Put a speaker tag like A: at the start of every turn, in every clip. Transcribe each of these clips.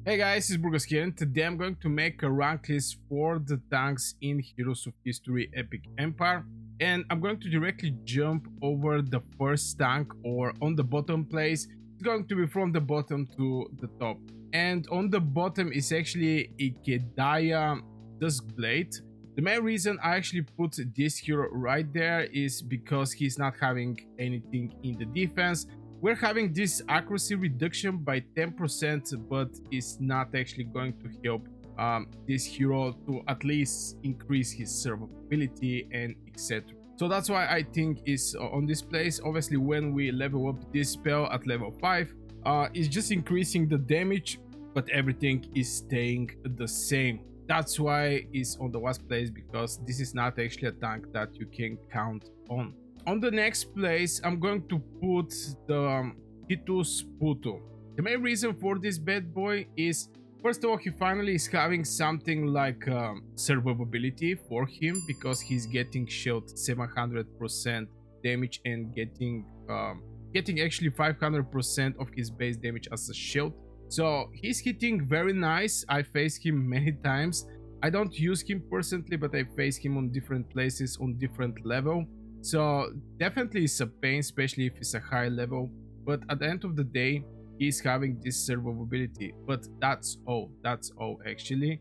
A: Hey guys, it's Burgos here, and today I'm going to make a rank list for the tanks in Heroes of History Epic Empire. And I'm going to directly jump over the first tank, or on the bottom place. It's going to be from the bottom to the top. And on the bottom is actually Gaius Duskblade. The main reason I actually put this hero right there is because he's not having anything in the defense. We're having this accuracy reduction by 10%, but it's not actually going to help this hero to at least increase his survivability and etc. So that's why I think it's on this place. Obviously, when we level up this spell at level 5, it's just increasing the damage, but everything is staying the same. That's why it's on the last place, because this is not actually a tank that you can count on. On the next place, I'm going to put the Hus Pasha. The main reason for this bad boy is, first of all, he finally is having something like survivability for him, because he's getting shield 700% damage and getting actually 500% of his base damage as a shield. So he's hitting very nice. I faced him many times. I don't use him personally, but I face him on different places on different level. So definitely it's a pain, especially if it's a high level. But at the end of the day, he's having this survivability. But that's all actually.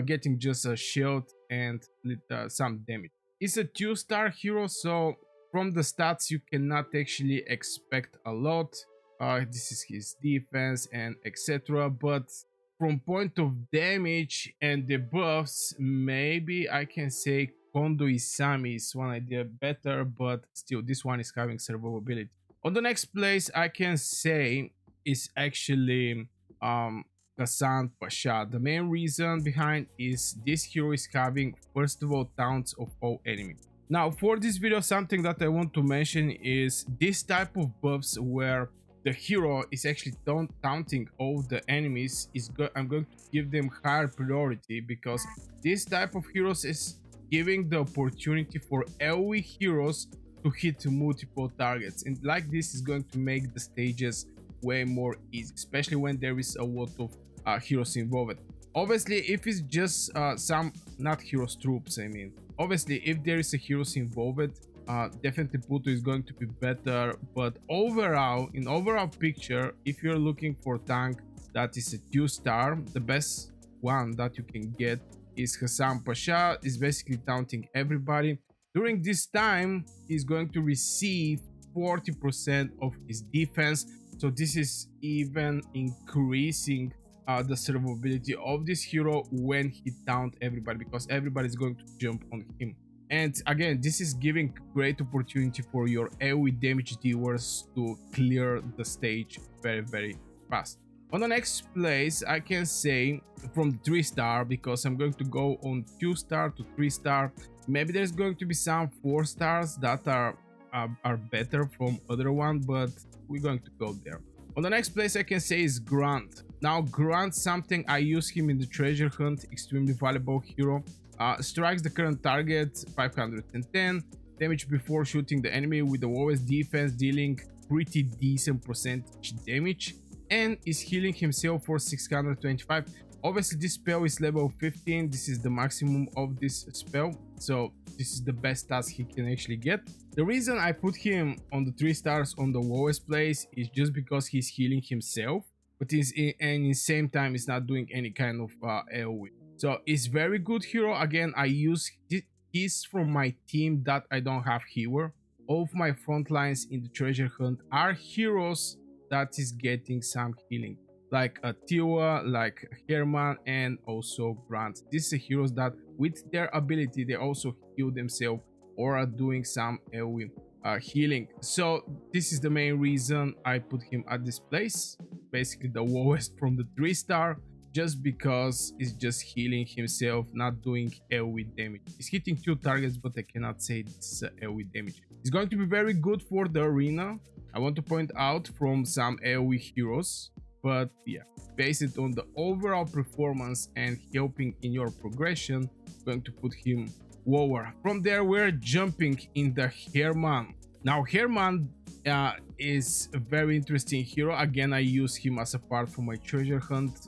A: Getting just a shield and some damage. It's a 2-star hero, so from the stats you cannot actually expect a lot. This is his defense and etc. But from point of damage and the buffs, maybe I can say Kondo Isami is one idea better, but still this one is having survivability. On the next place I can say is actually Hassan Pasha. The main reason behind is this hero is having, first of all, taunts of all enemies. Now for this video, something that I want to mention is this type of buffs where the hero is actually taunting all the enemies. I'm going to give them higher priority, because this type of heroes is giving the opportunity for AoE heroes to hit multiple targets, and like this is going to make the stages way more easy, especially when there is a lot of heroes involved. Obviously, if it's just some not heroes troops, I mean, obviously if there is a heroes involved, definitely Pluto is going to be better. But overall, in overall picture, if you're looking for tank that is a 2-star, the best one that you can get is Hassan Pasha. Is basically taunting everybody. During this time, he's going to receive 40% of his defense, so this is even increasing the survivability of this hero when he taunt everybody, because everybody is going to jump on him. And again, this is giving great opportunity for your AoE damage dealers to clear the stage very fast. On the next place, I can say from 3-star, because I'm going to go on 2-star to 3-star. Maybe there's going to be some 4-stars that are better from other one, but we're going to go there. On the next place, I can say is Grant. Now Grant, something I use him in the treasure hunt, extremely valuable hero. Strikes the current target 510 damage before shooting the enemy with the lowest defense, dealing pretty decent percentage damage, and is healing himself for 625. Obviously this spell is level 15. This is the maximum of this spell, so this is the best task he can actually get. The reason I put him on the 3 stars on the lowest place is just because he's healing himself, but in the same time he's not doing any kind of AoE. So it's very good hero. Again, I use this from my team that I don't have healer. All of my front lines in the treasure hunt are heroes that is getting some healing, like Tiwa, like Herman, and also Grant. These are heroes that with their ability they also heal themselves or are doing some AoE healing. So this is the main reason I put him at this place, basically the lowest from the 3-star, just because he's just healing himself, not doing AoE damage. He's hitting 2 targets, but I cannot say this is AoE damage. It's going to be very good for the arena. I want to point out from some AoE heroes, but yeah, based on the overall performance and helping in your progression, I'm going to put him lower. From there, we're jumping in the Herman. Now Herman is a very interesting hero. Again, I use him as a part for my treasure hunt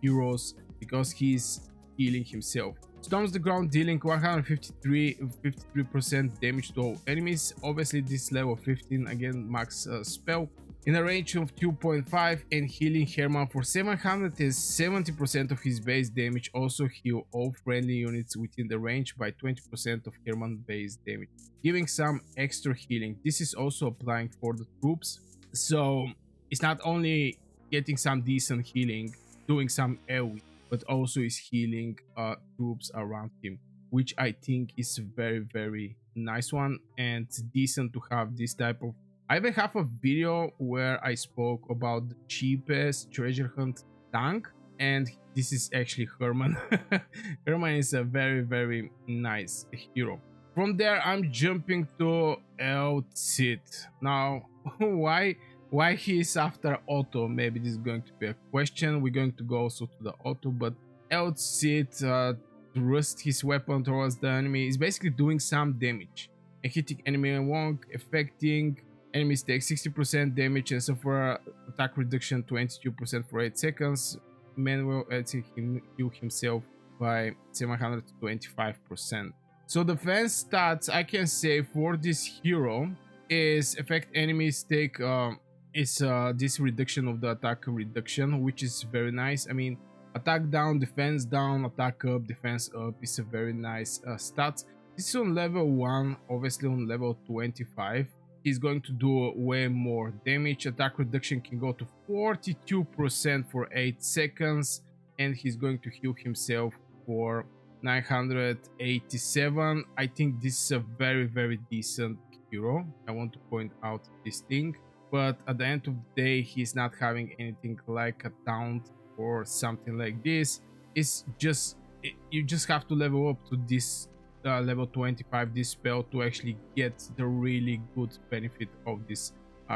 A: heroes because he's healing himself. Storms the ground, dealing 153% damage to all enemies. Obviously, this level 15 again max spell in a range of 2.5, and healing Herman for 770% of his base damage. Also heal all friendly units within the range by 20% of Herman base damage, giving some extra healing. This is also applying for the troops, so it's not only getting some decent healing, doing some AoE, but also is healing troops around him, which I think is a very nice one, and decent to have this type of. I even have a video where I spoke about the cheapest treasure hunt tank, and this is actually Herman. Herman is a very nice hero. From there, I'm jumping to Elit. Now, why he is after Otto? Maybe this is going to be a question. We're going to go also to the Otto, but Elit thrust his weapon towards the enemy is basically doing some damage and hitting enemy wonk, affecting enemies take 60% damage and suffer attack reduction 22% for 8 seconds. Manuel heal himself by 725%. So defense stats I can say for this hero is affect enemies take this reduction of the attack reduction, which is very nice. I mean, attack down, defense down, attack up, defense up is a very nice stats. This is on level 1, obviously on level 25. He's going to do way more damage. Attack reduction can go to 42% for 8 seconds, and he's going to heal himself for 987. I think this is a very decent hero. I want to point out this thing, but at the end of the day, he's not having anything like a taunt or something like this. It's just you just have to level up to this level 25 this spell to actually get the really good benefit of this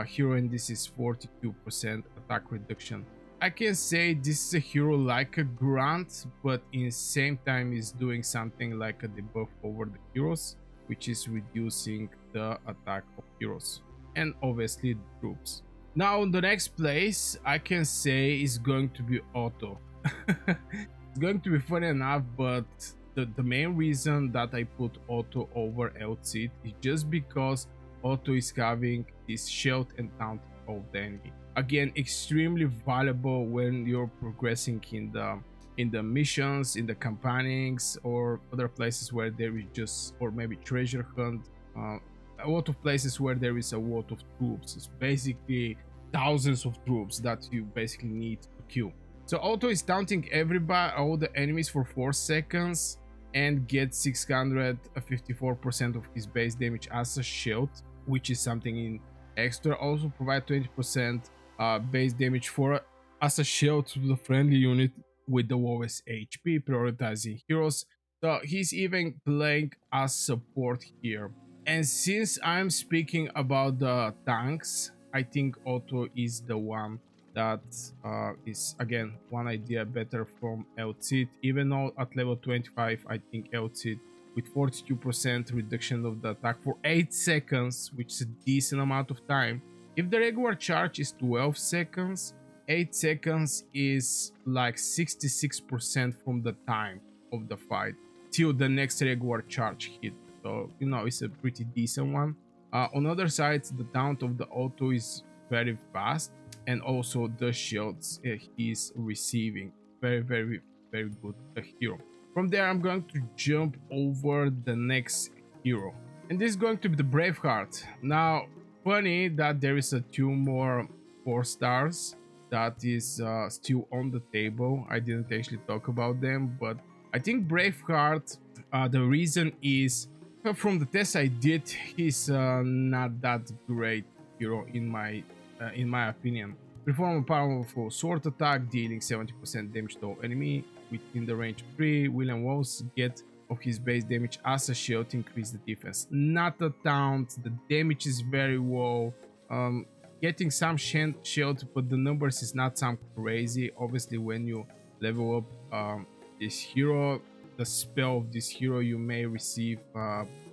A: hero, and this is 42% attack reduction. I can say this is a hero like a Grunt, but in the same time is doing something like a debuff over the heroes, which is reducing the attack of heroes and obviously the troops. Now the next place I can say is going to be Otto. It's going to be funny enough, but the main reason that I put Otto over Elit is just because Otto is having this shield and taunt of the enemy. Again, extremely valuable when you're progressing in the missions, in the campaigns, or other places where there is just, or maybe treasure hunt. A lot of places where there is a lot of troops. It's basically thousands of troops that you basically need to kill. So Otto is taunting everybody, all the enemies for 4 seconds, and gets 654% of his base damage as a shield, which is something in extra. Also provide 20% base damage for as a shield to the friendly unit with the lowest HP, prioritizing heroes. So he's even playing as support here. And since I'm speaking about the tanks, I think Otto is the one that is again one idea better from Elit. Even though at level 25, I think Elit with 42% reduction of the attack for 8 seconds, which is a decent amount of time. If the regular charge is 12 seconds, 8 seconds is like 66% from the time of the fight till the next regular charge hit. So, you know, it's a pretty decent one. On the other side, the taunt of the Otto is very fast, and also the shields he's receiving. Very good hero. From there, I'm going to jump over the next hero, and this is going to be the Braveheart. Now, funny that there is a 2 more 4 stars that is still on the table. I didn't actually talk about them, but I think Braveheart, the reason is from the test I did, he's not that great hero in my opinion. Perform a powerful sword attack, dealing 70% damage to all enemy within the range of 3. William Walls get of his base damage as a shield to increase the defense. Not a taunt, the damage is very low. Getting some shield, but the numbers is not some crazy. Obviously, when you level up this hero, the spell of this hero, you may receive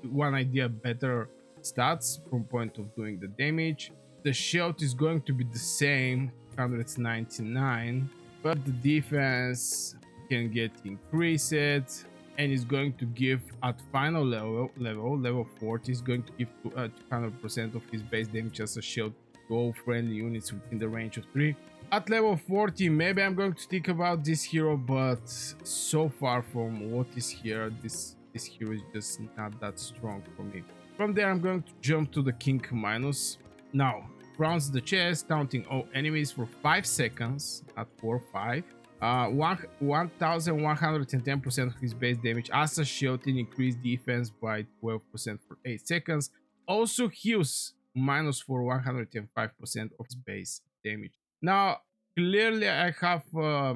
A: one idea better stats from point of doing the damage. The shield is going to be the same, 199, but the defense can get increased, and is going to give at final level 40 is going to give 200% of his base damage as a shield to all friendly units within the range of 3. At level 40, maybe I'm going to think about this hero, but so far from what is here, this hero is just not that strong for me. From there, I'm going to jump to the King Minos. Now, rounds the chest, taunting all enemies for 5 seconds at 4-5. 1110% of his base damage as a shield and increased defense by 12% for 8 seconds. Also heals minus for 105% of his base damage. Now, clearly I have a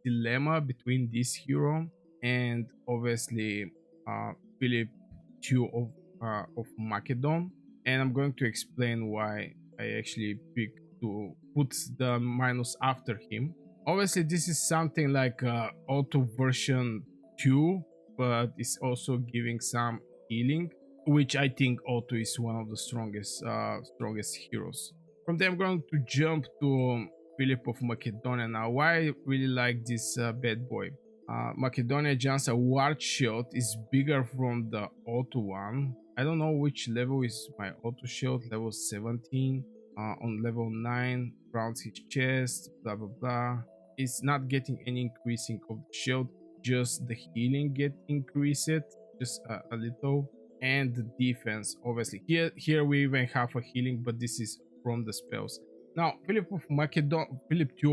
A: dilemma between this hero and obviously Philip II of Macedon, and I'm going to explain why I actually picked to put the minus after him. Obviously, this is something like Otto version 2, but it's also giving some healing, which I think Otto is one of the strongest heroes. From there, I'm going to jump to Philip of Macedonia. Now, why I really like this bad boy? Macedonia Jan's Ward Shield is bigger from the Otto one. I don't know which level is my Otto Shield, level 17. On level 9, rounds his chest, blah blah blah. It's not getting any increasing of the shield, just the healing get increased, just a little, and the defense. Obviously, here we even have a healing, but this is from the spells. Now, Philip II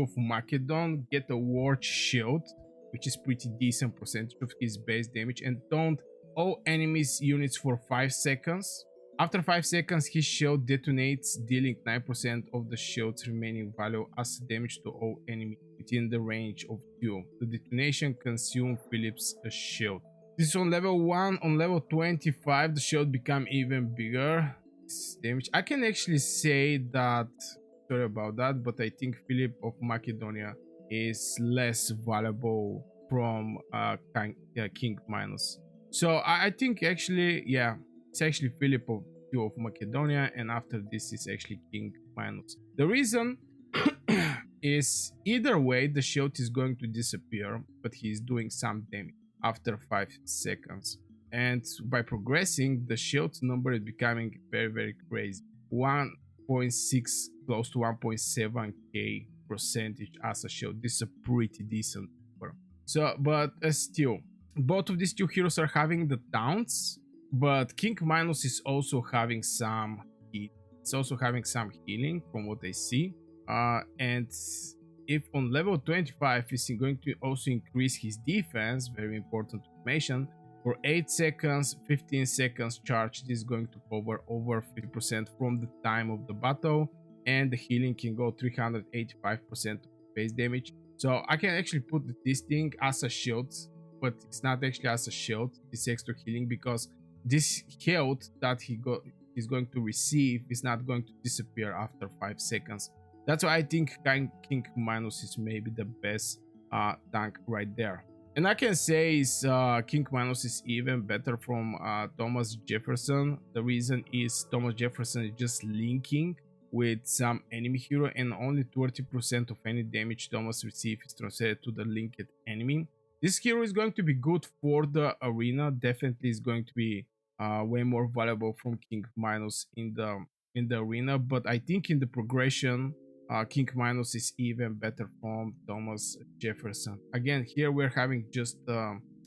A: of Macedon get a Ward Shield, which is pretty decent percentage of his base damage, and taunt all enemies units for 5 seconds. After 5 seconds, his shield detonates, dealing 9% of the shield's remaining value as damage to all enemies within the range of 2. The detonation consumes Philip's shield. This is on level 1. On level 25, the shield becomes even bigger. This damage. I can actually say that, sorry about that, but I think Philip of Macedonia is less valuable from King Minos. So I think actually, yeah, it's actually Philip of Macedonia, and after this is actually King Minos. The reason is either way the shield is going to disappear, but he's doing some damage after 5 seconds. And by progressing, the shield number is becoming very crazy. 1.6 close to 1.7k percentage as a shield. This is a pretty decent number. So, but still, both of these two heroes are having the taunts, but King Minos is also having some healing from what I see. And if on level 25 he's going to also increase his defense, very important information, for 8 seconds, 15 seconds charge, this is going to cover over 50% from the time of the battle, and the healing can go 385% base damage. So I can actually put this thing as a shield, but it's not actually as a shield, this extra healing, because this health that he's going to receive is not going to disappear after 5 seconds. That's why I think King Minos is maybe the best tank right there. And I can say is King Minos is even better from Thomas Jefferson. The reason is Thomas Jefferson is just linking with some enemy hero, and only 30% of any damage Thomas receives is transferred to the linked enemy. This hero is going to be good for the arena. Definitely is going to be way more valuable from King Minos in the arena. But I think in the progression, King Minos is even better from Thomas Jefferson. Again, here we're having just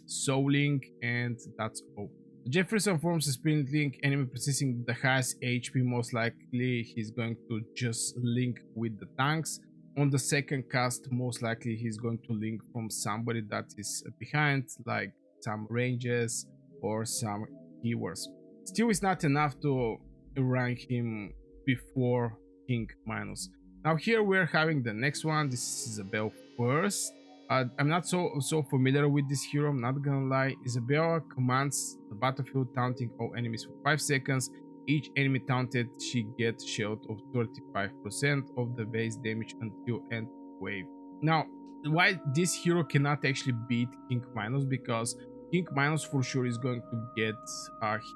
A: Soul Link, and that's all. Jefferson forms a Spirit Link enemy possessing the highest HP. Most likely he's going to just link with the tanks. On the second cast, most likely he's going to link from somebody that is behind, like some ranges or some keywords. Still, it's not enough to rank him before King Minos. Now here we're having the next one. This is Isabel first. I'm not so familiar with this hero, I'm not gonna lie. Isabella commands the battlefield, taunting all enemies for 5 seconds. Each enemy taunted, she gets shield of 35% of the base damage until end wave. Now, why this hero cannot actually beat King Minos? Because King Minos for sure is going to get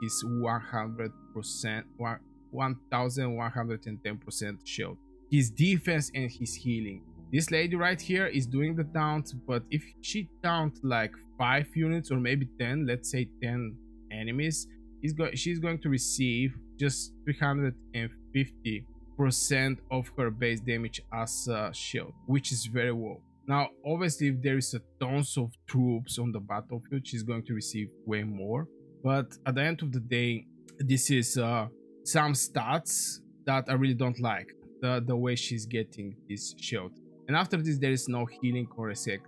A: his 100%, 1110% shield, his defense, and his healing. This lady right here is doing the taunt, but if she taunt like 5 units or maybe 10, let's say 10 enemies, she's going to receive just 350% of her base damage as a shield, which is very low. Now, obviously, if there is a tons of troops on the battlefield, she's going to receive way more. But at the end of the day, this is some stats that I really don't like. The way she's getting this shield. And after this, there is no healing or etc.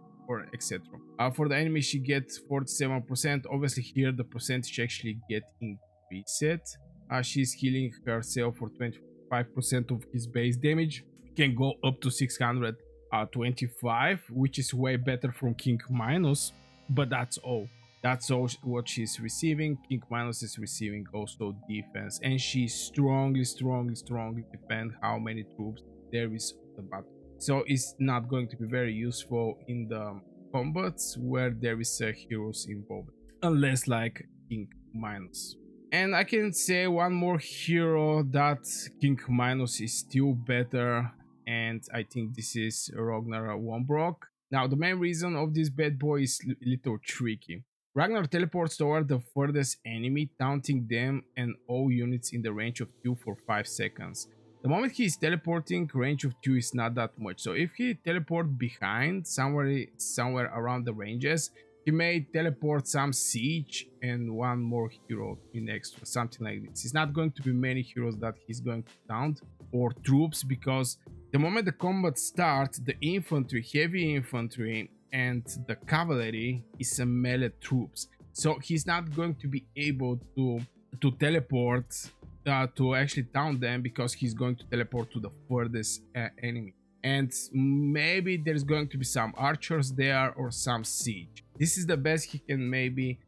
A: For the enemy, she gets 47%. Obviously, here the percentage actually get increased. She's healing herself for 25% of his base damage. Can go up to 625, which is way better from King Minos, but that's all. That's all what she's receiving. King Minos is receiving also defense, and she strongly depend how many troops there is on the battle. So it's not going to be very useful in the combats where there is heroes involved, unless like King Minos. And I can say one more hero that King Minos is still better, and I think this is Ragnar Wombrock. Now, the main reason of this bad boy is a little tricky. Ragnar teleports toward the furthest enemy, taunting them and all units in the range of 2 for 5 seconds. The moment he is teleporting, range of 2 is not that much, so if he teleport behind, somewhere around the ranges, he may teleport some siege and one more hero in extra, something like this. It's not going to be many heroes that he's going to taunt or troops, because the moment the combat starts, the infantry, heavy infantry, and the cavalry is a melee troops. So he's not going to be able to teleport to actually taunt them, because he's going to teleport to the furthest enemy. And maybe there's going to be some archers there or some siege. This is the best he can maybe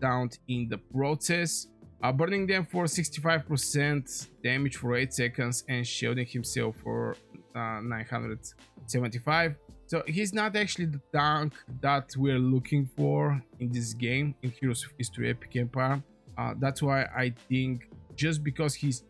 A: taunt in the process, burning them for 65% damage for 8 seconds and shielding himself for 975. So he's not actually the tank that we're looking for in this game in Heroes of History Epic Empire. That's why I think just because he's,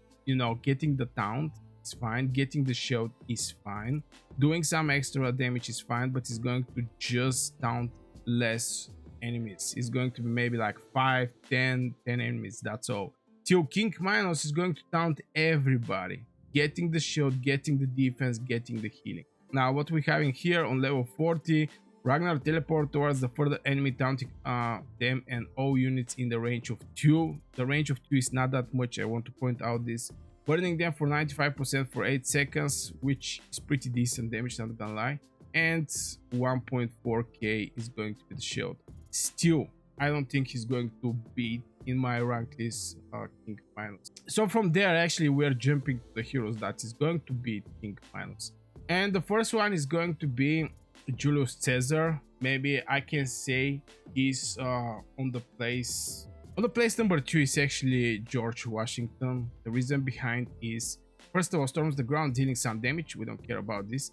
A: getting the taunt is fine, getting the shield is fine, doing some extra damage is fine, but he's going to just taunt less enemies. It's going to be maybe like 5, 10 enemies, that's all. Till King Minos is going to taunt everybody, getting the shield, getting the defense, getting the healing. Now, what we have in here on level 40, Ragnar teleport towards the further enemy, taunting them and all units in the range of 2. The range of 2 is not that much, I want to point out this. Burning them for 95% for 8 seconds, which is pretty decent damage, not gonna lie. And 1.4k is going to be the shield. Still, I don't think he's going to beat in my rank list King Minos. So from there, actually, we're jumping to the heroes that is going to beat King Minos. And the first one is going to be Julius Caesar. Maybe I can say he's on the place number 2 is actually George Washington. The reason behind is, first of all, storms the ground, dealing some damage. We don't care about this.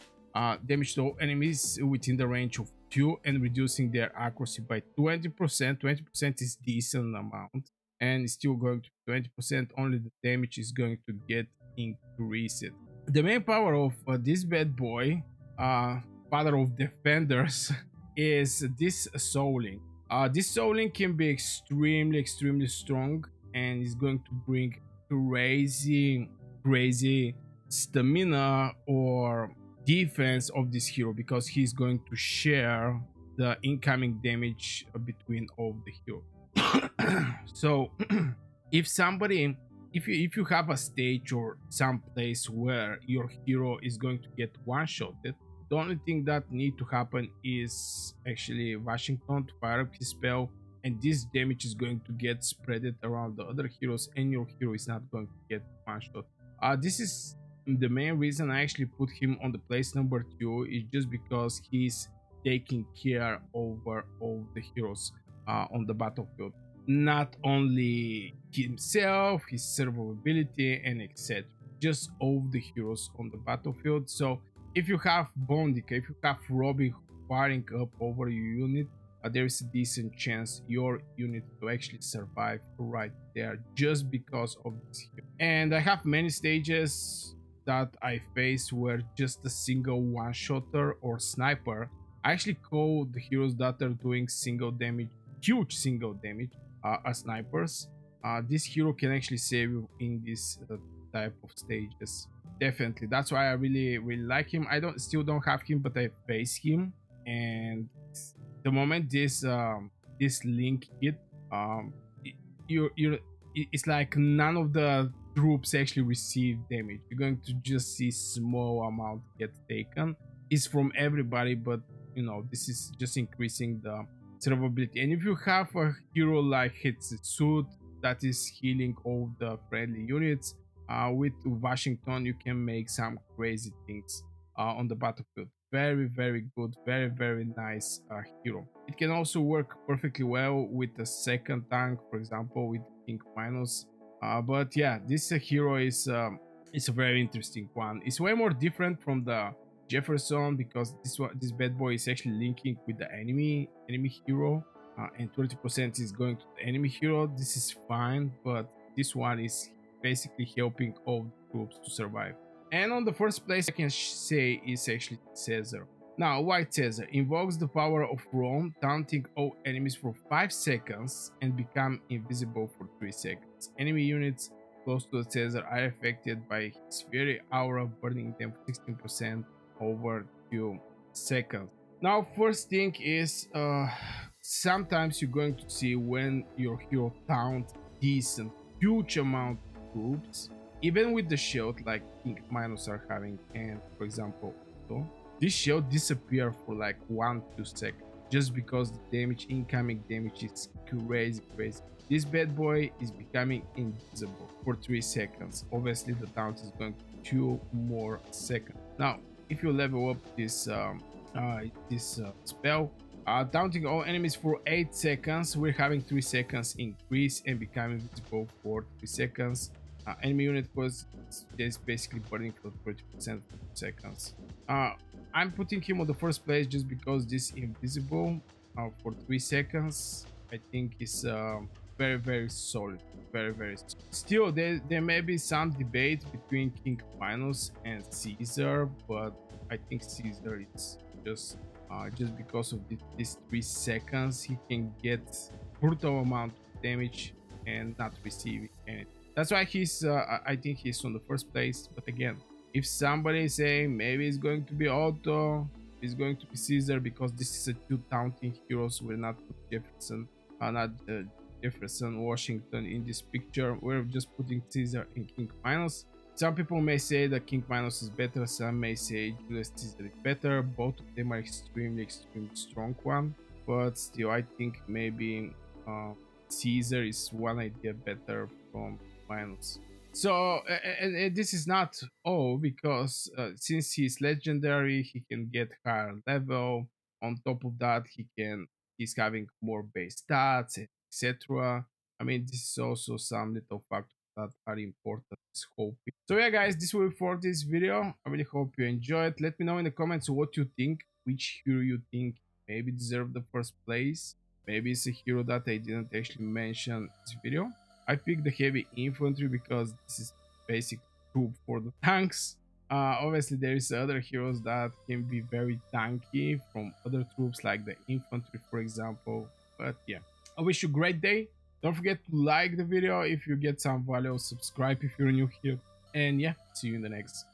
A: Damage to all enemies within the range of 2 and reducing their accuracy by 20%. 20% is decent amount, and it's still going to 20%. Only the damage is going to get increased. The main power of this bad boy, father of defenders, is this souling. This souling can be extremely strong, and is going to bring crazy stamina or defense of this hero, because he's going to share the incoming damage between all the heroes. So if you have a stage or some place where your hero is going to get one-shotted, the only thing that need to happen is actually Washington to fire up his spell, and this damage is going to get spreaded around the other heroes, and your hero is not going to get one shot. This is the main reason I actually put him on the place number 2, is just because he's taking care over all the heroes on the battlefield. Not only himself, his survivability, and etc. Just all the heroes on the battlefield. So if you have Bondika, if you have Robin firing up over your unit, there is a decent chance your unit to actually survive right there just because of this hero. And I have many stages that I face where just a single one-shotter or sniper. I actually call the heroes that are doing single damage, huge single damage, as snipers. This hero can actually save you in this type of stages. Definitely, that's why I really like him. I don't still don't have him, but I face him, and the moment this link hit, um, you're it's like none of the troops actually receive damage. You're going to just see small amount get taken. It's from everybody, but this is just increasing the survivability. And if you have a hero like Suit that is healing all the friendly units, with Washington you can make some crazy things on the battlefield. Very good, very nice hero. It can also work perfectly well with the second tank, for example, with King Minos. But yeah, this hero is a very interesting one. It's way more different from the Jefferson because this bad boy is actually linking with the enemy hero, and 20% is going to the enemy hero. This is fine, but this one is basically helping all the troops to survive. And on the first place, I can say is actually Caesar. Now, why Caesar? Invokes the power of Rome, taunting all enemies for 5 seconds and become invisible for 3 seconds. Enemy units close to the Caesar are affected by his very aura, burning them 16% over 2 seconds. Now, first thing is, sometimes you're going to see when your hero taunt decent, huge amount of troops, even with the shield like King Minos are having, and for example, Otto, this shield disappear for like 1-2 seconds just because the damage, incoming damage, is crazy. This bad boy is becoming invisible for 3 seconds. Obviously, the taunt is going to 2 more seconds. Now, if you level up this spell, taunting all enemies for 8 seconds, we're having 3 seconds increase and becoming invisible for 3 seconds. Enemy unit was just basically burning for 30% for 2 seconds. I'm putting him on the first place just because this invisible for 3 seconds, I think is very solid. Very solid. Still, there may be some debate between King Minos and Caesar, but I think Caesar is just because of these 3 seconds, he can get brutal amount of damage and not receiving anything. That's why I think he's on the first place. But again, if somebody is saying maybe it's going to be Otto, it's going to be Caesar, because this is a 2 taunting heroes, we're not Jefferson, not Jefferson, Washington in this picture. We're just putting Caesar and King Minos. Some people may say that King Minos is better, some may say Julius Caesar is better. Both of them are extremely strong one, but still I think maybe Caesar is one idea better from Minos. So and this is not all, because since he's legendary, he can get higher level. On top of that, he's having more base stats, etc. I mean, this is also some little factors that are important in this whole thing. So yeah, guys, this will be for this video. I really hope you enjoyed. Let me know in the comments what you think, which hero you think maybe deserve the first place. Maybe it's a hero that I didn't actually mention in this video. I picked the heavy infantry because this is basic troop for the tanks. Obviously, there is other heroes that can be very tanky from other troops like the infantry, for example. But yeah, I wish you a great day. Don't forget to like the video if you get some value, subscribe if you're new here, and yeah, see you in the next